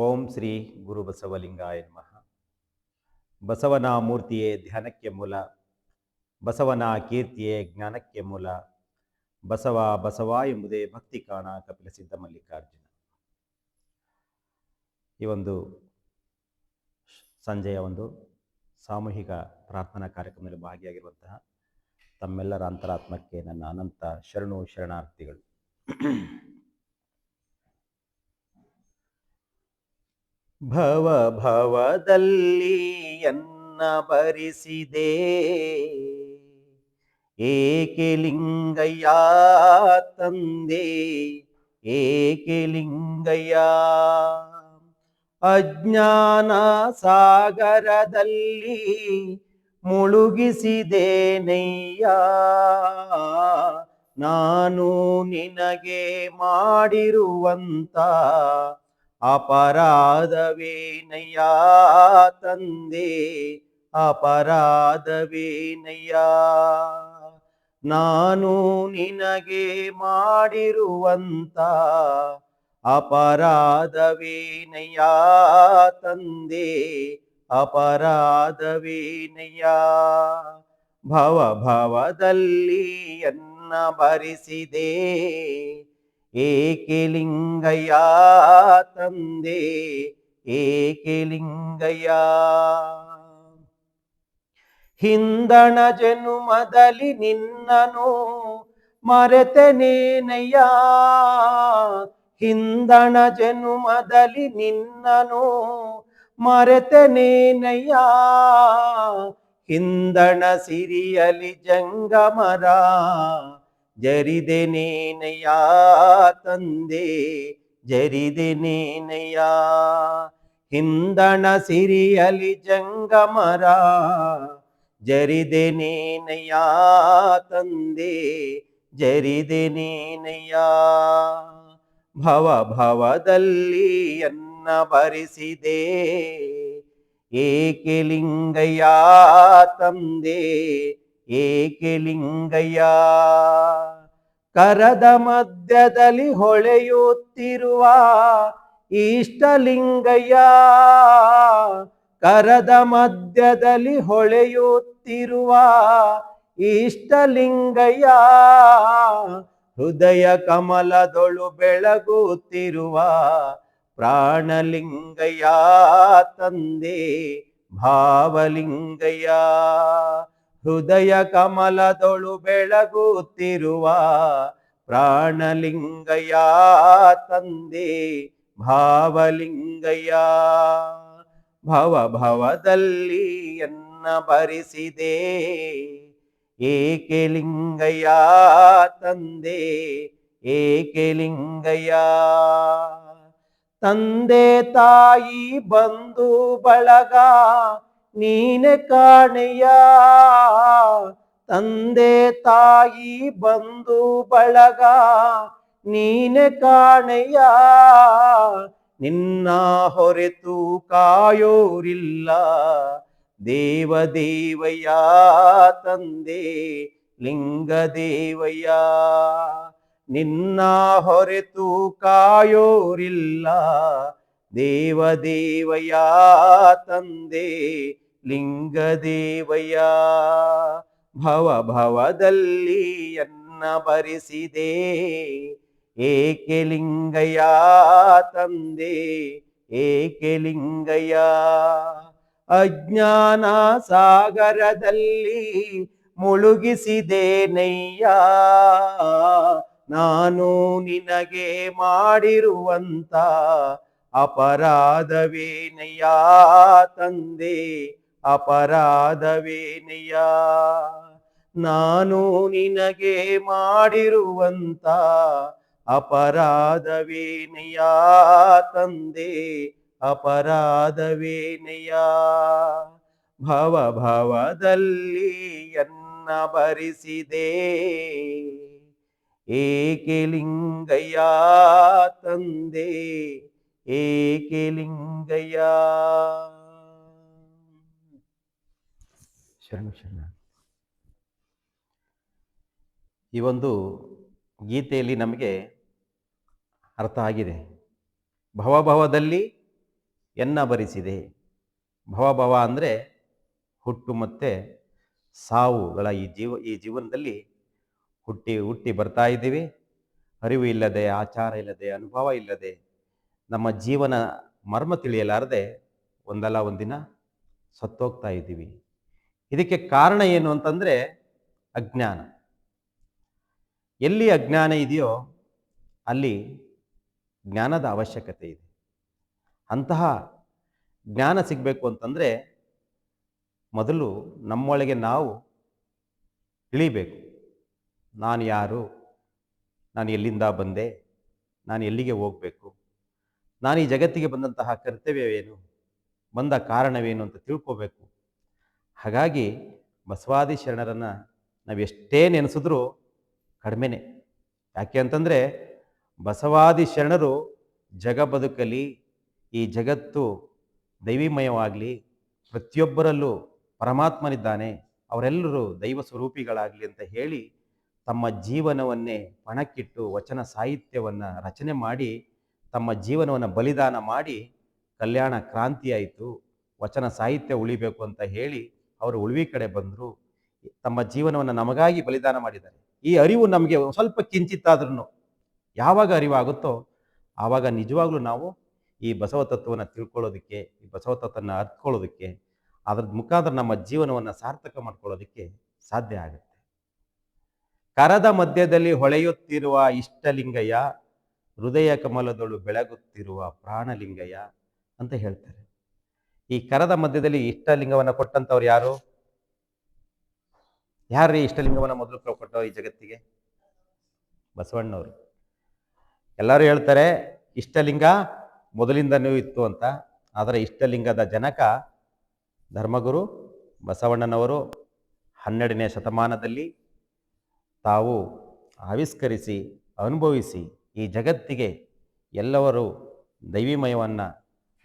ಓಂ ಶ್ರೀ ಗುರು ಬಸವಲಿಂಗಾಯ ನಮಃ. ಬಸವನ ಮೂರ್ತಿಯೇ ಧ್ಯಾನಕ್ಕೆ ಮೂಲ, ಬಸವನ ಕೀರ್ತಿಯೇ ಜ್ಞಾನಕ್ಕೆ ಮೂಲ. ಬಸವ ಬಸವ ಎಂಬುದೇ ಭಕ್ತಿ ಕಾಣ ಕಪಿಲ ಸಿದ್ಧ ಮಲ್ಲಿಕಾರ್ಜುನ. ಈ ಒಂದು ಸಂಜೆಯ ಒಂದು ಸಾಮೂಹಿಕ ಪ್ರಾರ್ಥನಾ ಕಾರ್ಯಕ್ರಮದಲ್ಲಿ ಭಾಗಿಯಾಗಿರುವಂತಹ ತಮ್ಮೆಲ್ಲರ ಅಂತರಾತ್ಮಕ್ಕೆ ನನ್ನ ಅನಂತ ಶರಣಾರ್ಥಿಗಳು. ಭವ ಭವದಲ್ಲಿ ಎನ್ನ ಭರಿಸಿದೆ ಏಕೆ ಲಿಂಗಯ್ಯ ತಂದೆ, ಏಕೆ ಲಿಂಗಯ್ಯ. ಅಜ್ಞಾನ ಸಾಗರದಲ್ಲಿ ಮುಳುಗಿಸಿದೇನಯ್ಯ, ನಾನು ನಿನಗೆ ಮಾಡಿರುವಂತ ಅಪರಾಧವೇನಯ್ಯ ತಂದೆ, ಅಪರಾಧವೇನಯ್ಯ. ನಾನು ನಿನಗೆ ಮಾಡಿರುವಂತ ಅಪರಾಧವೇನಯ್ಯ ತಂದೆ, ಅಪರಾಧವೇನಯ್ಯ. ಭವ ಭವದಲ್ಲಿ ಎನ್ನ ಭರಿಸಿದೆ ಏಕೆ ಲಿಂಗಯ್ಯ ತಂದೆ, ಏಕೆ ಲಿಂಗಯ್ಯ. ಹಿಂದಣ ಜನುಮದಲ್ಲಿ ನಿನ್ನನು ಮರೆತೆನೇನಯ್ಯ, ಹಿಂದಣ ಜನುಮದಲ್ಲಿ ನಿನ್ನನು ಮರೆತೆನೇನಯ್ಯ. ಹಿಂದಣ ಸಿರಿಯಲಿ ಜಂಗಮರ ಜರಿದೆನೇನಯ್ಯ ತಂದೆ, ಜರಿದೆನೇನಯ್ಯ. ಹಿಂದಣ ಸಿರಿಯಲಿ ಜಂಗಮರ ಜರಿದೆನೇನಯ್ಯ ತಂದೆ, ಜರಿದೆನೇನಯ್ಯ. ಭವ ಭವದಲ್ಲಿ ಎನ್ನ ಭರಿಸಿದೆ ಏಕೆ ಲಿಂಗಯ್ಯ ತಂದೆ, ಏಕೆ ಲಿಂಗಯ್ಯ. ಕರದ ಮಧ್ಯದಲ್ಲಿ ಹೊಳೆಯುತ್ತಿರುವ ಇಷ್ಟಲಿಂಗಯ್ಯ, ಕರದ ಮಧ್ಯದಲ್ಲಿ ಹೊಳೆಯುತ್ತಿರುವ ಇಷ್ಟಲಿಂಗಯ್ಯ. ಹೃದಯ ಕಮಲದೊಳು ಬೆಳಗುತ್ತಿರುವ ಪ್ರಾಣಲಿಂಗಯ್ಯ ತಂದೆ, ಭಾವಲಿಂಗಯ್ಯ. ಹೃದಯ ಕಮಲದೊಳು ಬೆಳಗುತ್ತಿರುವ ಪ್ರಾಣಲಿಂಗಯ್ಯ ತಂದೆ, ಭಾವಲಿಂಗಯ್ಯ. ಭವ ಭವದಲ್ಲಿ ಎನ್ನ ಭರಿಸಿದೆ ಏಕೆ ಲಿಂಗಯ್ಯ ತಂದೆ, ಏಕೆ ಲಿಂಗಯ್ಯ. ತಂದೆ ತಾಯಿ ಬಂಧು ಬಳಗ ನೀನೆ ಕಾಣೆಯ, ತಂದೆ ತಾಯಿ ಬಂಧು ಬಳಗ ನೀನೆ ಕಾಣೆಯ. ನಿನ್ನ ಹೊರೆತು ಕಾಯೋರಿಲ್ಲ ದೇವದೇವಯ್ಯ ತಂದೆ, ಲಿಂಗದೇವಯ್ಯ. ನಿನ್ನ ಹೊರೆತು ಕಾಯೋರಿಲ್ಲ ದೇವದೇವಯ್ಯ ತಂದೆ, ಲಿಂಗದೇವಯ್ಯ. ಭವ ಭವದಲ್ಲಿ ಎನ್ನ ಭರಿಸಿದೆ ಏಕೆ ಲಿಂಗಯ್ಯ ತಂದೆ, ಏಕೆ ಲಿಂಗಯ್ಯ. ಅಜ್ಞಾನ ಸಾಗರದಲ್ಲಿ ಮುಳುಗಿಸಿದೇನಯ್ಯ, ನಾನು ನಿನಗೆ ಮಾಡಿರುವಂತ ಅಪರಾಧವೇನಯ್ಯ ತಂದೆ, ಅಪರಾಧವೇನಯ್ಯ. ನಾನು ನಿನಗೆ ಮಾಡಿರುವಂತ ಅಪರಾಧವೇನಯ್ಯ ತಂದೆ, ಅಪರಾಧವೇನಯ್ಯ. ಭವ ಭವದಲ್ಲಿ ಎನ್ನ ಭರಿಸಿದೆ ಏಕೆ ಲಿಂಗಯ್ಯ ತಂದೆ, ಏಕೆ ಲಿಂಗಯ್ಯ. ಶರಣು ಶರಣ. ಈ ಒಂದು ಗೀತೆಯಲ್ಲಿ ನಮಗೆ ಅರ್ಥ ಆಗಿದೆ. ಭವಭವದಲ್ಲಿ ಎನ್ನ ಭರಿಸಿದೆ. ಭವ ಅಂದರೆ ಹುಟ್ಟು ಮತ್ತು ಸಾವುಗಳ ಈ ಜೀವನದಲ್ಲಿ ಹುಟ್ಟಿ ಹುಟ್ಟಿ ಬರ್ತಾ ಇದ್ದೀವಿ. ಅರಿವು ಇಲ್ಲದೆ, ಆಚಾರ ಇಲ್ಲದೆ, ಅನುಭವ ಇಲ್ಲದೆ, ನಮ್ಮ ಜೀವನ ಮರ್ಮ ತಿಳಿಯಲಾರದೆ ಒಂದಲ್ಲ ಒಂದಿನ ಸತ್ತೋಗ್ತಾ ಇದ್ದೀವಿ. ಇದಕ್ಕೆ ಕಾರಣ ಏನು ಅಂತಂದರೆ ಅಜ್ಞಾನ. ಎಲ್ಲಿ ಅಜ್ಞಾನ ಇದೆಯೋ ಅಲ್ಲಿ ಜ್ಞಾನದ ಅವಶ್ಯಕತೆ ಇದೆ. ಅಂತಹ ಜ್ಞಾನ ಸಿಗಬೇಕು ಅಂತಂದರೆ ಮೊದಲು ನಮ್ಮೊಳಗೆ ನಾವು ತಿಳಿಬೇಕು. ನಾನು ಯಾರು, ನಾನು ಎಲ್ಲಿಂದ ಬಂದೆ, ನಾನು ಎಲ್ಲಿಗೆ ಹೋಗಬೇಕು, ನಾನು ಈ ಜಗತ್ತಿಗೆ ಬಂದಂತಹ ಕರ್ತವ್ಯವೇನು, ಬಂದ ಕಾರಣವೇನು ಅಂತ ತಿಳ್ಕೋಬೇಕು. ಹಾಗಾಗಿ ಬಸವಾದಿ ಶರಣರನ್ನು ನಾವು ಎಷ್ಟೇ ನೆನೆಸಿದ್ರೂ ಕಡಿಮೆನೆ. ಯಾಕೆ ಅಂತಂದರೆ ಬಸವಾದಿ ಶರಣರು ಜಗ ಬದುಕಲಿ, ಈ ಜಗತ್ತು ದೈವಿಮಯವಾಗಲಿ, ಪ್ರತಿಯೊಬ್ಬರಲ್ಲೂ ಪರಮಾತ್ಮನಿದ್ದಾನೆ, ಅವರೆಲ್ಲರೂ ದೈವ ಸ್ವರೂಪಿಗಳಾಗಲಿ ಅಂತ ಹೇಳಿ ತಮ್ಮ ಜೀವನವನ್ನೇ ಪಣಕ್ಕಿಟ್ಟು ವಚನ ಸಾಹಿತ್ಯವನ್ನು ರಚನೆ ಮಾಡಿ ತಮ್ಮ ಜೀವನವನ್ನು ಬಲಿದಾನ ಮಾಡಿ ಕಲ್ಯಾಣ ಕ್ರಾಂತಿಯಾಯಿತು. ವಚನ ಸಾಹಿತ್ಯ ಉಳಿಬೇಕು ಅಂತ ಹೇಳಿ ಅವರು ಉಳಿವಿ ಕಡೆ ಬಂದರು. ತಮ್ಮ ಜೀವನವನ್ನು ನಮಗಾಗಿ ಬಲಿದಾನ ಮಾಡಿದ್ದಾರೆ. ಈ ಅರಿವು ನಮಗೆ ಸ್ವಲ್ಪ ಕಿಂಚಿತ್ತಾದ್ರೂ ಯಾವಾಗ ಅರಿವಾಗುತ್ತೋ ಆವಾಗ ನಿಜವಾಗ್ಲೂ ನಾವು ಈ ಬಸವ ತತ್ವವನ್ನು ತಿಳ್ಕೊಳ್ಳೋದಕ್ಕೆ, ಈ ಬಸವ ತತ್ವವನ್ನು ಅರ್ಥಕೊಳ್ಳೋದಕ್ಕೆ, ಅದ್ರ ಮುಖಾಂತರ ನಮ್ಮ ಜೀವನವನ್ನು ಸಾರ್ಥಕ ಮಾಡ್ಕೊಳ್ಳೋದಕ್ಕೆ ಸಾಧ್ಯ ಆಗುತ್ತೆ. ಕರದ ಮಧ್ಯದಲ್ಲಿ ಹೊಳೆಯುತ್ತಿರುವ ಇಷ್ಟಲಿಂಗಯ್ಯ, ಹೃದಯ ಕಮಲದೊಳು ಬೆಳಗುತ್ತಿರುವ ಪ್ರಾಣಲಿಂಗಯ್ಯ ಅಂತ ಹೇಳ್ತಾರೆ. ಈ ಕರದ ಮಧ್ಯದಲ್ಲಿ ಇಷ್ಟಲಿಂಗವನ್ನು ಕೊಟ್ಟಂಥವ್ರು ಯಾರು? ಯಾರ್ರೀ ಇಷ್ಟಲಿಂಗವನ್ನು ಮೊದಲು ಕೊಟ್ಟವ್ರು ಈ ಜಗತ್ತಿಗೆ? ಬಸವಣ್ಣವರು. ಎಲ್ಲರೂ ಹೇಳ್ತಾರೆ ಇಷ್ಟಲಿಂಗ ಮೊದಲಿಂದನೂ ಇತ್ತು ಅಂತ. ಆದರೆ ಇಷ್ಟಲಿಂಗದ ಜನಕ ಧರ್ಮಗುರು ಬಸವಣ್ಣನವರು 12ನೇ ಶತಮಾನದಲ್ಲಿ ತಾವು ಆವಿಷ್ಕರಿಸಿ ಅನುಭವಿಸಿ ಈ ಜಗತ್ತಿಗೆ ಎಲ್ಲವರು ದೈವಿಮಯವನ್ನು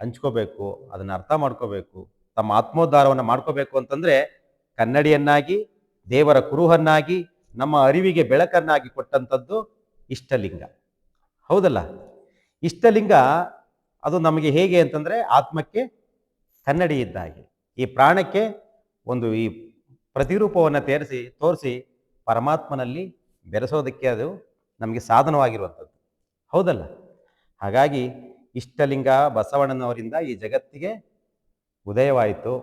ಹಂಚ್ಕೋಬೇಕು, ಅದನ್ನು ಅರ್ಥ ಮಾಡ್ಕೋಬೇಕು, ತಮ್ಮ ಆತ್ಮೋದ್ಧಾರವನ್ನು ಮಾಡ್ಕೋಬೇಕು ಅಂತಂದರೆ ಕನ್ನಡಿಯನ್ನಾಗಿ, ದೇವರ ಕುರುಹನ್ನಾಗಿ, ನಮ್ಮ ಅರಿವಿಗೆ ಬೆಳಕನ್ನಾಗಿ ಕೊಟ್ಟಂಥದ್ದು ಇಷ್ಟಲಿಂಗ. ಹೌದಲ್ಲ? ಇಷ್ಟಲಿಂಗ ಅದು ನಮಗೆ ಹೇಗೆ ಅಂತಂದರೆ ಆತ್ಮಕ್ಕೆ ಕನ್ನಡಿ ಇದ್ದ ಹಾಗೆ, ಈ ಪ್ರಾಣಕ್ಕೆ ಒಂದು ಈ ಪ್ರತಿರೂಪವನ್ನು ತೋರಿಸಿ ಪರಮಾತ್ಮನಲ್ಲಿ ಬೆರೆಸೋದಕ್ಕೆ ಅದು ನಮಗೆ ಸಾಧನವಾಗಿರುವಂಥದ್ದು. ಹೌದಲ್ಲ? ಹಾಗಾಗಿ ಇಷ್ಟಲಿಂಗ ಬಸವಣ್ಣನವರಿಂದ ಈ ಜಗತ್ತಿಗೆ ಉದಯವಾಯಿತು.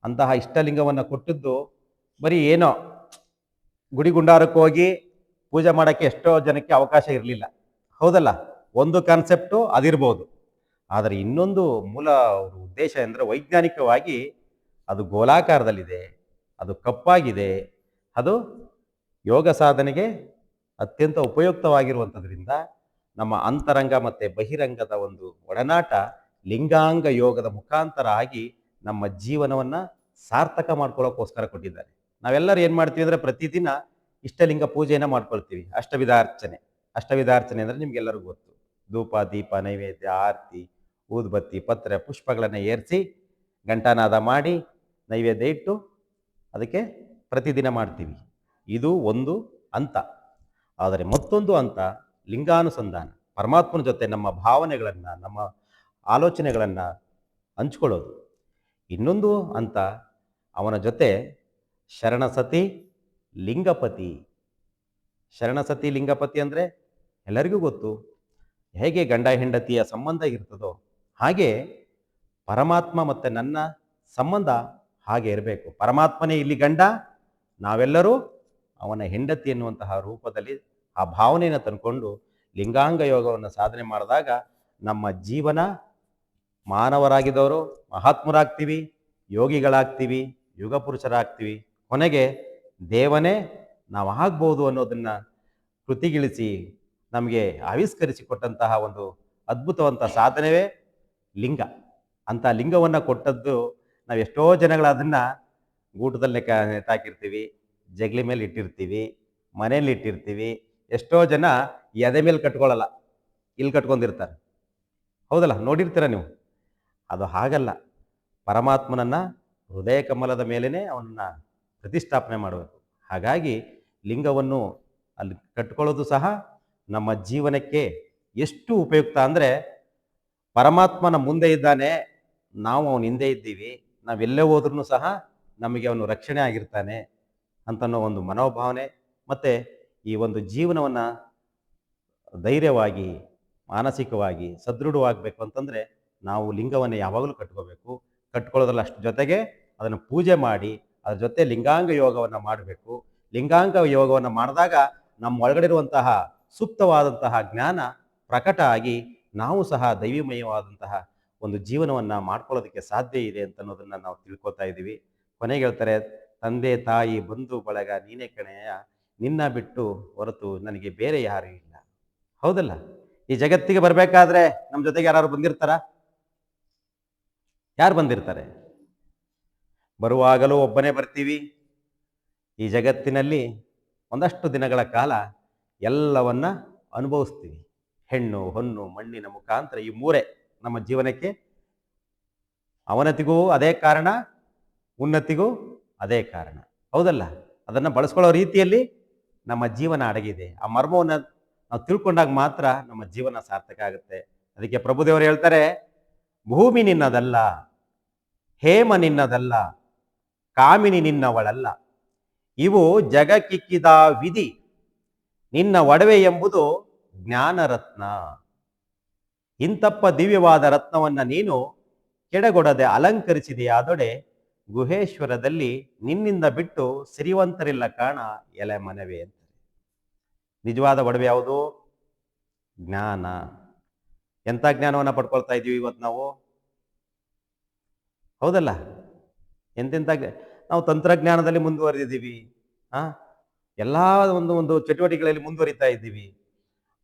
ಅಂತಹ ಇಷ್ಟಲಿಂಗವನ್ನು ಕೊಟ್ಟದ್ದು ಬರೀ ಏನೋ ಗುಡಿಗುಂಡಾರಕ್ಕೆ ಹೋಗಿ ಪೂಜೆ ಮಾಡೋಕ್ಕೆ ಎಷ್ಟೋ ಜನಕ್ಕೆ ಅವಕಾಶ ಇರಲಿಲ್ಲ. ಹೌದಲ್ಲ? ಒಂದು ಕಾನ್ಸೆಪ್ಟು ಅದಿರ್ಬೋದು. ಆದರೆ ಇನ್ನೊಂದು ಮೂಲ ಉದ್ದೇಶ ಅಂದರೆ ವೈಜ್ಞಾನಿಕವಾಗಿ ಅದು ಗೋಲಾಕಾರದಲ್ಲಿದೆ, ಅದು ಕಪ್ಪಾಗಿದೆ, ಅದು ಯೋಗ ಸಾಧನೆಗೆ ಅತ್ಯಂತ ಉಪಯುಕ್ತವಾಗಿರುವಂಥದ್ರಿಂದ ನಮ್ಮ ಅಂತರಂಗ ಮತ್ತು ಬಹಿರಂಗದ ಒಂದು ಒಡನಾಟ ಲಿಂಗಾಂಗ ಯೋಗದ ಮುಖಾಂತರ ಆಗಿ ನಮ್ಮ ಜೀವನವನ್ನು ಸಾರ್ಥಕ ಮಾಡ್ಕೊಳ್ಳೋಕ್ಕೋಸ್ಕರ ಕೊಟ್ಟಿದ್ದಾರೆ. ನಾವೆಲ್ಲರೂ ಏನು ಮಾಡ್ತೀವಿ ಅಂದರೆ ಪ್ರತಿದಿನ ಇಷ್ಟಲಿಂಗ ಪೂಜೆಯನ್ನು ಮಾಡ್ಕೊಳ್ತೀವಿ. ಅಷ್ಟವಿಧಾರ್ಚನೆ ಅಂದರೆ ನಿಮಗೆಲ್ಲರಿಗೂ ಗೊತ್ತು. ಧೂಪ, ದೀಪ, ನೈವೇದ್ಯ, ಆರತಿ, ಊದುಬತ್ತಿ, ಪತ್ರೆ, ಪುಷ್ಪಗಳನ್ನು ಏರಿಸಿ ಘಂಟಾನಾದ ಮಾಡಿ ನೈವೇದ್ಯ ಇಟ್ಟು ಅದಕ್ಕೆ ಪ್ರತಿದಿನ ಮಾಡ್ತೀವಿ. ಇದು ಒಂದು ಹಂತ. ಆದರೆ ಮತ್ತೊಂದು ಹಂತ ಲಿಂಗಾನುಸಂಧಾನ, ಪರಮಾತ್ಮನ ಜೊತೆ ನಮ್ಮ ಭಾವನೆಗಳನ್ನು, ನಮ್ಮ ಆಲೋಚನೆಗಳನ್ನು ಹಂಚ್ಕೊಳ್ಳೋದು. ಇನ್ನೊಂದು ಹಂತ ಅವನ ಜೊತೆ ಶರಣಸತಿ ಲಿಂಗಪತಿ. ಶರಣಸತಿ ಲಿಂಗಪತಿ ಅಂದರೆ ಎಲ್ಲರಿಗೂ ಗೊತ್ತು. ಹೇಗೆ ಗಂಡ ಹೆಂಡತಿಯ ಸಂಬಂಧ ಇರ್ತದೋ ಹಾಗೆ ಪರಮಾತ್ಮ ಮತ್ತು ನನ್ನ ಸಂಬಂಧ ಹಾಗೆ ಇರಬೇಕು. ಪರಮಾತ್ಮನೇ ಇಲ್ಲಿ ಗಂಡ, ನಾವೆಲ್ಲರೂ ಅವನ ಹೆಂಡತಿ ಎನ್ನುವಂತಹ ರೂಪದಲ್ಲಿ ಆ ಭಾವನೆಯನ್ನು ತಂದುಕೊಂಡು ಲಿಂಗಾಂಗ ಯೋಗವನ್ನು ಸಾಧನೆ ಮಾಡಿದಾಗ ನಮ್ಮ ಜೀವನ ಮಾನವರಾಗಿದ್ದವರು ಮಹಾತ್ಮರಾಗ್ತೀವಿ, ಯೋಗಿಗಳಾಗ್ತೀವಿ, ಯುಗ ಪುರುಷರಾಗ್ತೀವಿ. ಕೊನೆಗೆ ದೇವನೇ ನಾವು ಆಗ್ಬೋದು ಅನ್ನೋದನ್ನು ಕೃತಿಗಿಳಿಸಿ ನಮಗೆ ಆವಿಷ್ಕರಿಸಿಕೊಟ್ಟಂತಹ ಒಂದು ಅದ್ಭುತವಂತ ಸಾಧನೆವೇ ಲಿಂಗ. ಅಂಥ ಲಿಂಗವನ್ನು ಕೊಟ್ಟದ್ದು ನಾವು ಎಷ್ಟೋ ಜನಗಳು ಅದನ್ನು ಗೂಟದಲ್ಲಿ ನೆಟ್ಟಾಕಿರ್ತೀವಿ, ಜಗಲಿ ಮೇಲೆ ಇಟ್ಟಿರ್ತೀವಿ, ಮನೇಲಿ ಇಟ್ಟಿರ್ತೀವಿ. ಎಷ್ಟೋ ಜನ ಎದೆ ಮೇಲೆ ಕಟ್ಕೊಳ್ಳಲ್ಲ, ಇಲ್ಲಿ ಕಟ್ಕೊಂಡಿರ್ತಾರೆ. ಹೌದಲ್ಲ? ನೋಡಿರ್ತೀರ ನೀವು. ಅದು ಹಾಗಲ್ಲ. ಪರಮಾತ್ಮನನ್ನು ಹೃದಯ ಕಮಲದ ಮೇಲೇ ಅವನನ್ನು ಪ್ರತಿಷ್ಠಾಪನೆ ಮಾಡಬೇಕು. ಹಾಗಾಗಿ ಲಿಂಗವನ್ನು ಅಲ್ಲಿ ಕಟ್ಕೊಳ್ಳೋದು ಸಹ ನಮ್ಮ ಜೀವನಕ್ಕೆ ಎಷ್ಟು ಉಪಯುಕ್ತ ಅಂದರೆ ಪರಮಾತ್ಮನ ಮುಂದೆ ಇದ್ದಾನೆ, ನಾವು ಅವನ ಹಿಂದೆ ಇದ್ದೀವಿ, ನಾವೆಲ್ಲೇ ಹೋದ್ರೂ ಸಹ ನಮಗೆ ಅವನು ರಕ್ಷಣೆ ಆಗಿರ್ತಾನೆ ಅಂತನ್ನೋ ಒಂದು ಮನೋಭಾವನೆ, ಮತ್ತು ಈ ಒಂದು ಜೀವನವನ್ನು ಧೈರ್ಯವಾಗಿ ಮಾನಸಿಕವಾಗಿ ಸದೃಢವಾಗಬೇಕು ಅಂತಂದರೆ ನಾವು ಲಿಂಗವನ್ನು ಯಾವಾಗಲೂ ಕಟ್ಕೋಬೇಕು. ಕಟ್ಕೊಳ್ಳೋದ್ರಲ್ಲಿ ಅಷ್ಟು ಜೊತೆಗೆ ಅದನ್ನು ಪೂಜೆ ಮಾಡಿ ಅದ್ರ ಜೊತೆ ಲಿಂಗಾಂಗ ಯೋಗವನ್ನು ಮಾಡಬೇಕು. ಲಿಂಗಾಂಗ ಯೋಗವನ್ನು ಮಾಡಿದಾಗ ನಮ್ಮ ಒಳಗಡೆ ಇರುವಂತಹ ಸೂಕ್ತವಾದಂತಹ ಜ್ಞಾನ ಪ್ರಕಟ ಆಗಿ ನಾವು ಸಹ ದೈವಿಮಯವಾದಂತಹ ಒಂದು ಜೀವನವನ್ನು ಮಾಡ್ಕೊಳ್ಳೋದಕ್ಕೆ ಸಾಧ್ಯ ಇದೆ ಅಂತ ಅನ್ನೋದನ್ನು ನಾವು ತಿಳ್ಕೊತಾ ಇದ್ದೀವಿ. ಕೊನೆಗೆ ಹೇಳ್ತಾರೆ, ತಂದೆ ತಾಯಿ ಬಂಧು ಬಳಗ ನೀನೇ ಕಣೆಯ, ನಿನ್ನ ಬಿಟ್ಟು ಹೊರತು ನನಗೆ ಬೇರೆ ಯಾರು ಇಲ್ಲ. ಹೌದಲ್ಲ? ಈ ಜಗತ್ತಿಗೆ ಬರಬೇಕಾದ್ರೆ ನಮ್ಮ ಜೊತೆಗೆ ಯಾರು ಬಂದಿರ್ತಾರ? ಯಾರು ಬಂದಿರ್ತಾರೆ? ಬರುವಾಗಲೂ ಒಬ್ಬನೇ ಬರ್ತೀವಿ. ಈ ಜಗತ್ತಿನಲ್ಲಿ ಒಂದಷ್ಟು ದಿನಗಳ ಕಾಲ ಎಲ್ಲವನ್ನ ಅನುಭವಿಸ್ತೀವಿ. ಹೆಣ್ಣು ಹೊನ್ನು ಮಣ್ಣಿನ ಮುಖಾಂತರ ಈ ಮೂರೇ ನಮ್ಮ ಜೀವನಕ್ಕೆ. ಅವನತಿಗೂ ಅದೇ ಕಾರಣ, ಉನ್ನತಿಗೂ ಅದೇ ಕಾರಣ. ಹೌದಲ್ಲ? ಅದನ್ನು ಬಳಸ್ಕೊಳ್ಳೋ ರೀತಿಯಲ್ಲಿ ನಮ್ಮ ಜೀವನ ಅಡಗಿದೆ. ಆ ಮರ್ಮವನ್ನು ನಾವು ತಿಳ್ಕೊಂಡಾಗ ಮಾತ್ರ ನಮ್ಮ ಜೀವನ ಸಾರ್ಥಕ ಆಗುತ್ತೆ. ಅದಕ್ಕೆ ಪ್ರಭುದೇವರು ಹೇಳ್ತಾರೆ, ಭೂಮಿ ನಿನ್ನದಲ್ಲ, ಹೇಮ ನಿನ್ನದಲ್ಲ, ಕಾಮಿನಿ ನಿನ್ನವಳಲ್ಲ, ಇವು ಜಗಕ್ಕಿಕ್ಕಿದ ವಿಧಿ, ನಿನ್ನ ಒಡವೆ ಎಂಬುದು ಜ್ಞಾನರತ್ನ. ಇಂತಪ್ಪ ದಿವ್ಯವಾದ ರತ್ನವನ್ನ ನೀನು ಕೆಡಗೊಡದೆ ಅಲಂಕರಿಸಿದೆಯಾದೊಡೆ, ಗುಹೇಶ್ವರದಲ್ಲಿ ನಿನ್ನಿಂದ ಬಿಟ್ಟು ಸಿರಿವಂತರಿಲ್ಲ ಕಾಣ ಎಲೆ ಮನವೇ ಅಂತ. ನಿಜವಾದ ಒಡವೆ ಯಾವುದು? ಜ್ಞಾನ. ಎಂಥ ಜ್ಞಾನವನ್ನು ಪಡ್ಕೊಳ್ತಾ ಇದ್ದೀವಿ ಇವತ್ತು ನಾವು? ಹೌದಲ್ಲ? ಎಂತೆಂಥ ನಾವು ತಂತ್ರಜ್ಞಾನದಲ್ಲಿ ಮುಂದುವರೆದಿದ್ದೀವಿ. ಎಲ್ಲ ಒಂದು ಚಟುವಟಿಕೆಗಳಲ್ಲಿ ಮುಂದುವರಿತಾ ಇದ್ದೀವಿ.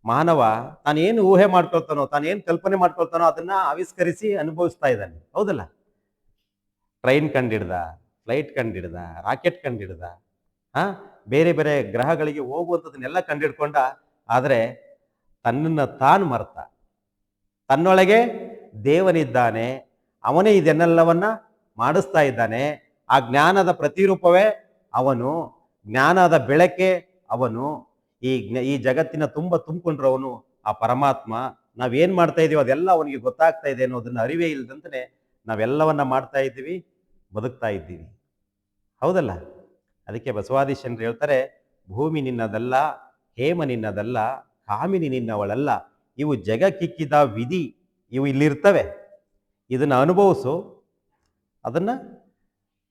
ಮಾನವ ತಾನೇನು ಊಹೆ ಮಾಡ್ಕೊಳ್ತಾನೋ, ತಾನೇನು ಕಲ್ಪನೆ ಮಾಡ್ಕೊಳ್ತಾನೋ ಅದನ್ನ ಆವಿಷ್ಕರಿಸಿ ಅನುಭವಿಸ್ತಾ ಇದ್ದಾನೆ. ಹೌದಲ್ಲ? ಟ್ರೈನ್ ಕಂಡಿಡ್ದ, ಫ್ಲೈಟ್ ಕಂಡಿಡ್ದ, ರಾಕೆಟ್ ಕಂಡಿಡ್ದ, ಬೇರೆ ಬೇರೆ ಗ್ರಹಗಳಿಗೆ ಹೋಗುವಂಥದ್ದನ್ನೆಲ್ಲ ಕಂಡಿಡ್ಕೊಂಡ. ಆದರೆ ತನ್ನನ್ನು ತಾನು ಮರೆತ. ತನ್ನೊಳಗೆ ದೇವನಿದ್ದಾನೆ, ಅವನೇ ಇದನ್ನೆಲ್ಲವನ್ನ ಮಾಡಿಸ್ತಾ ಇದ್ದಾನೆ. ಆ ಜ್ಞಾನದ ಪ್ರತಿರೂಪವೇ ಅವನು, ಜ್ಞಾನದ ಬೆಳಕೆ ಅವನು. ಈ ಜಗತ್ತಿನ ತುಂಬಿಕೊಂಡ್ರವನು ಆ ಪರಮಾತ್ಮ. ನಾವೇನ್ ಮಾಡ್ತಾ ಇದೀವಿ ಅದೆಲ್ಲ ಅವನಿಗೆ ಗೊತ್ತಾಗ್ತಾ ಇದೆ ಅನ್ನೋದನ್ನ ಅರಿವೇ ಇಲ್ಲದಂತೆ ನಾವೆಲ್ಲವನ್ನ ಮಾಡ್ತಾ ಇದ್ದೀವಿ, ಬದುಕ್ತಾ ಇದ್ದೀವಿ. ಹೌದಲ್ಲ? ಅದಕ್ಕೆ ಬಸವಾದಿಶಂಕರು ಹೇಳ್ತಾರೆ, ಭೂಮಿ ನಿನ್ನದಲ್ಲ, ಹೇಮ ನಿನ್ನದಲ್ಲ, ಕಾಮಿನಿ ನಿನ್ನವಳಲ್ಲ, ಇವು ಜಗಕ್ಕಿಕ್ಕಿದ ವಿಧಿ, ಇವು ಇಲ್ಲಿರ್ತವೆ, ಇದನ್ನ ಅನುಭವಿಸು, ಅದನ್ನ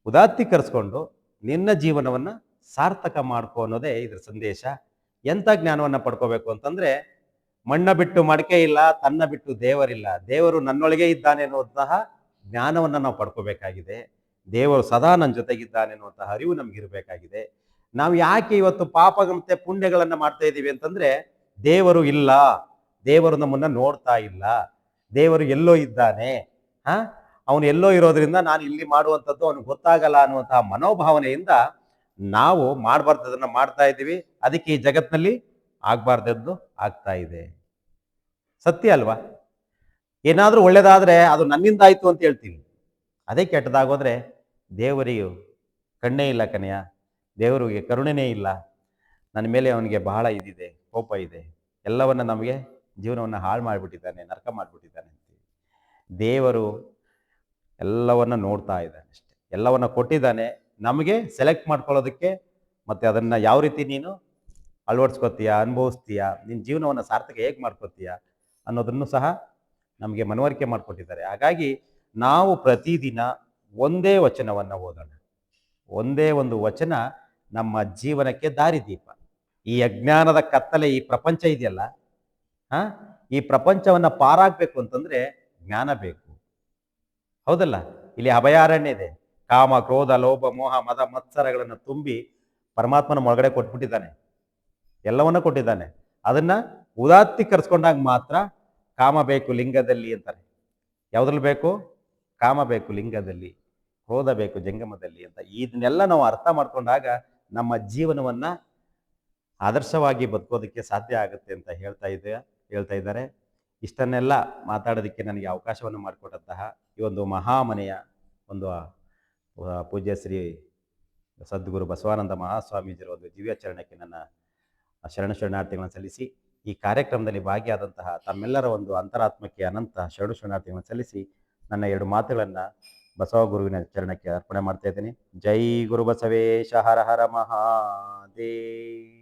ಉದಾತ್ತೀಕರಿಸ್ಕೊಂಡು ನಿನ್ನ ಜೀವನವನ್ನ ಸಾರ್ಥಕ ಮಾಡ್ಕೋ ಅನ್ನೋದೇ ಇದ್ರ ಸಂದೇಶ. ಎಂಥ ಜ್ಞಾನವನ್ನ ಪಡ್ಕೋಬೇಕು ಅಂತಂದ್ರೆ, ಮಣ್ಣ ಬಿಟ್ಟು ಮಡಕೆ ಇಲ್ಲ, ತನ್ನ ಬಿಟ್ಟು ದೇವರಿಲ್ಲ, ದೇವರು ನನ್ನೊಳಗೆ ಇದ್ದಾನೆ ಅನ್ನುವಂತಹ ಜ್ಞಾನವನ್ನ ನಾವು ಪಡ್ಕೋಬೇಕಾಗಿದೆ. ದೇವರು ಸದಾ ನನ್ನ ಜೊತೆಗಿದ್ದಾನೆ ಅನ್ನುವಂತಹ ಅರಿವು ನಮಗಿರ್ಬೇಕಾಗಿದೆ. ನಾವು ಯಾಕೆ ಇವತ್ತು ಪಾಪ ಮತ್ತೆ ಪುಣ್ಯಗಳನ್ನ ಮಾಡ್ತಾ ಇದ್ದೀವಿ ಅಂತಂದ್ರೆ, ದೇವರು ಇಲ್ಲ, ದೇವರು ನಮ್ಮನ್ನ ನೋಡ್ತಾ ಇಲ್ಲ, ದೇವರು ಎಲ್ಲೋ ಇದ್ದಾನೆ, ಅವನು ಎಲ್ಲೋ ಇರೋದ್ರಿಂದ ನಾನು ಇಲ್ಲಿ ಮಾಡುವಂಥದ್ದು ಅವನಿಗೆ ಗೊತ್ತಾಗಲ್ಲ ಅನ್ನುವಂತಹ ಮನೋಭಾವನೆಯಿಂದ ನಾವು ಮಾಡಬಾರ್ದದನ್ನ ಮಾಡ್ತಾ ಇದ್ದೀವಿ. ಅದಕ್ಕೆ ಈ ಜಗತ್ತಿನಲ್ಲಿ ಆಗ್ಬಾರ್ದದ್ದು ಆಗ್ತಾ ಇದೆ. ಸತ್ಯ ಅಲ್ವಾ? ಏನಾದ್ರೂ ಒಳ್ಳೇದಾದ್ರೆ ಅದು ನನ್ನಿಂದ ಆಯ್ತು ಅಂತ ಹೇಳ್ತೀವಿ. ಅದೇ ಕೆಟ್ಟದಾಗೋದ್ರೆ ದೇವರಿಗೂ ಕಣ್ಣೇ ಇಲ್ಲ ಕನೆಯ, ದೇವರಿಗೆ ಕರುಣೆನೇ ಇಲ್ಲ, ನನ್ನ ಮೇಲೆ ಅವನಿಗೆ ಬಹಳ ಇದಿದೆ, ಕೋಪ ಇದೆ, ಎಲ್ಲವನ್ನ ನಮಗೆ ಜೀವನವನ್ನು ಹಾಳು ಮಾಡಿಬಿಟ್ಟಿದ್ದಾನೆ, ನರಕ ಮಾಡಿಬಿಟ್ಟಿದ್ದಾನೆ ಅಂತೀವಿ. ದೇವರು ಎಲ್ಲವನ್ನ ನೋಡ್ತಾ ಇದ್ದಾನೆ ಅಷ್ಟೆ, ಎಲ್ಲವನ್ನ ಕೊಟ್ಟಿದ್ದಾನೆ ನಮಗೆ ಸೆಲೆಕ್ಟ್ ಮಾಡ್ಕೊಳ್ಳೋದಕ್ಕೆ. ಮತ್ತೆ ಅದನ್ನ ಯಾವ ರೀತಿ ನೀನು ಅಳವಡಿಸ್ಕೋತೀಯ, ಅನುಭವಿಸ್ತೀಯ, ನಿನ್ನ ಜೀವನವನ್ನು ಸಾರ್ಥಕ ಹೇಗೆ ಮಾಡ್ಕೋತೀಯ ಅನ್ನೋದನ್ನು ಸಹ ನಮಗೆ ಮನವರಿಕೆ ಮಾಡಿಕೊಟ್ಟಿದ್ದಾರೆ. ಹಾಗಾಗಿ ನಾವು ಪ್ರತಿದಿನ ಒಂದೇ ವಚನವನ್ನು ಓದೋಣ. ಒಂದೇ ಒಂದು ವಚನ ನಮ್ಮ ಜೀವನಕ್ಕೆ ದಾರಿದೀಪ. ಈ ಅಜ್ಞಾನದ ಕತ್ತಲೆ, ಈ ಪ್ರಪಂಚ ಇದೆಯಲ್ಲ, ಈ ಪ್ರಪಂಚವನ್ನ ಪಾರಾಗಬೇಕು ಅಂತಂದ್ರೆ ಜ್ಞಾನ ಬೇಕು. ಹೌದಲ್ಲ? ಇಲ್ಲಿ ಅಭಯಾರಣ್ಯ ಇದೆ. ಕಾಮ ಕ್ರೋಧ ಲೋಭ ಮೋಹ ಮದ ಮತ್ಸರಗಳನ್ನು ತುಂಬಿ ಪರಮಾತ್ಮನ ಒಳಗಡೆ ಕೊಟ್ಬಿಟ್ಟಿದ್ದಾನೆ, ಎಲ್ಲವನ್ನ ಕೊಟ್ಟಿದ್ದಾನೆ. ಅದನ್ನ ಉದಾತ್ತೀಕರಿಸ್ಕೊಂಡಾಗ ಮಾತ್ರ ಕಾಮ ಬೇಕು ಲಿಂಗದಲ್ಲಿ ಅಂತಾರೆ. ಯಾವ್ದ್ರಲ್ಲಿ ಬೇಕು? ಕಾಮ ಬೇಕು ಲಿಂಗದಲ್ಲಿ, ಕ್ರೋಧ ಬೇಕು ಜಂಗಮದಲ್ಲಿ ಅಂತ. ಇದನ್ನೆಲ್ಲ ನಾವು ಅರ್ಥ ಮಾಡ್ಕೊಂಡಾಗ ನಮ್ಮ ಜೀವನವನ್ನ ಆದರ್ಶವಾಗಿ ಬದುಕೋದಕ್ಕೆ ಸಾಧ್ಯ ಆಗುತ್ತೆ ಅಂತ ಹೇಳ್ತಾ ಇದ್ದಾರೆ. ಇಷ್ಟನ್ನೆಲ್ಲ ಮಾತಾಡೋದಕ್ಕೆ ನನಗೆ ಅವಕಾಶವನ್ನು ಮಾಡಿಕೊಟ್ಟಂತಹ ಈ ಒಂದು ಮಹಾಮನೆಯ ಒಂದು ಪೂಜ್ಯ ಶ್ರೀ ಸದ್ಗುರು ಬಸವಾನಂದ ಮಹಾಸ್ವಾಮೀಜಿರ ಒಂದು ದಿವ್ಯಾಚರಣೆಗೆ ನನ್ನ ಶರಣಾರ್ಥಿಗಳನ್ನು ಸಲ್ಲಿಸಿ ಈ ಕಾರ್ಯಕ್ರಮದಲ್ಲಿ ಭಾಗಿಯಾದಂತಹ ತಮ್ಮೆಲ್ಲರ ಒಂದು ಅಂತರಾತ್ಮಕ್ಕೆ ಅನಂತ ಶರಣು ಶರಣಾರ್ಥಿಗಳನ್ನು ಸಲ್ಲಿಸಿ ನನ್ನ 2 ಮಾತುಗಳನ್ನು ಬಸವ ಗುರುವಿನ ಚರಣಕ್ಕೆ ಅರ್ಪಣೆ ಮಾಡ್ತಾ ಇದ್ದೀನಿ. ಜೈ ಗುರು ಬಸವೇಶ, ಹರ ಹರ ಮಹಾದೇವ್.